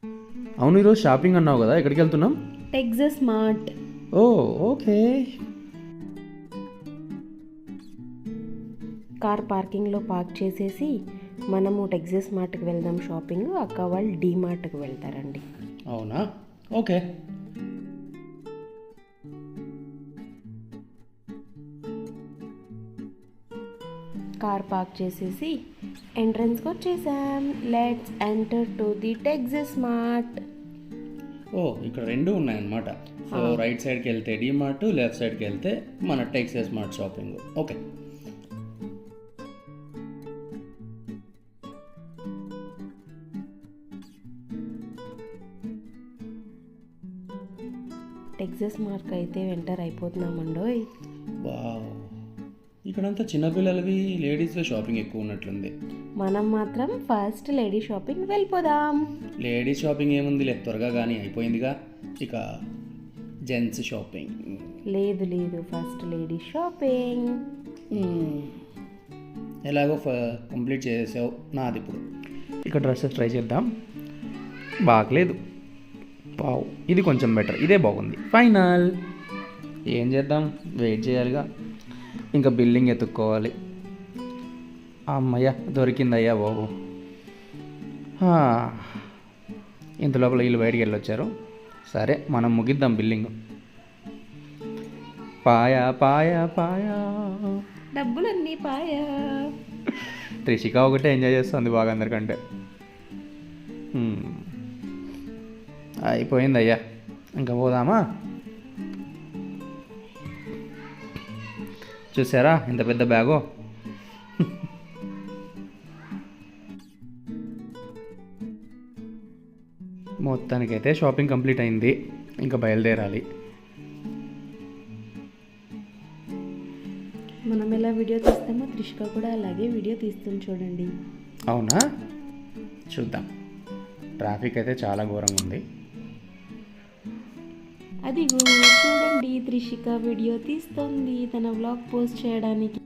అవును, ఈరోజు షాపింగ్ అన్నావు కదా, ఎక్కడికి వెళ్తున్నాం? Texas Mart. ఓ ఓకే. కార్ పార్కింగ్లో పార్క్ చేసేసి మనము టెక్సస్ మార్ట్కి వెళ్దాం షాపింగ్. అక్క వాళ్ళు డీ మార్ట్కి వెళ్తారండి. అవునా, ఓకే. కార్ పార్క్ చేసేసి ఎంట్రన్స్కి వచ్చేసాం. Let's enter to the Texas Mart. ఓ, ఇక్కడ రెండు ఉన్నాయన్నమాట. సో రైట్ సైడ్కి వెళ్తే డీ మార్ట్, లెఫ్ట్ సైడ్కి వెళ్తే మన Texas mart shopping. Okay. Texas mark అయితే ఎంటర్ అయిపోతున్నామండోయ్. వావ్, ఇక్కడంతా చిన్నపిల్లలవి, లేడీస్లో షాపింగ్ ఎక్కువ ఉన్నట్లుంది. మనం మాత్రం ఫస్ట్ లేడీ షాపింగ్ వెళ్ళిపోదాం. లేడీస్ షాపింగ్ ఏముందిలే, త్వరగా కానీ అయిపోయిందిగా. ఇక జెంట్స్ షాపింగ్. లేదు లేదు, ఫస్ట్ లేడీ షాపింగ్. ఎలాగో కంప్లీట్ చేసావు నాది. ఇప్పుడు ఇక డ్రెస్సెస్ ట్రై చేద్దాం. బాగలేదు, వావ్ ఇది కొంచెం బెటర్, ఇదే బాగుంది. ఫైనల్. ఏం చేద్దాం, వెయిట్ చేయాలిగా. ఇంకా బిల్లింగ్ ఎత్తుక్కోవాలి. అమ్మయ్య, దొరికిందయ్యా బాబు. ఇంత లోపల వీళ్ళు బయటికి వెళ్ళొచ్చారు. సరే, మనం ముగిద్దాం బిల్లింగ్. పాయా పాయా పాయా, డబ్బులన్నీ పాయా. త్రిషిక ఒకటే ఎంజాయ్ చేస్తుంది బాగా అందరికంటే. అయిపోయింది అయ్యా, ఇంకా పోదామా? చూసారా ఇంత పెద్ద బ్యాగు. మొత్తానికైతే షాపింగ్ కంప్లీట్ అయింది. ఇంకా బయలుదేరాలి. మనం ఎలా వీడియో తీస్తామో త్రిషిక కూడా అలాగే వీడియో తీస్తుంది చూడండి. అవునా, చూద్దాం. ట్రాఫిక్ అయితే చాలా ఘోరంగా ఉంది. అది చూడండి, త్రిషిక వీడియో తీస్తుంది తన వ్లాగ్ పోస్ట్ చేయడానికి.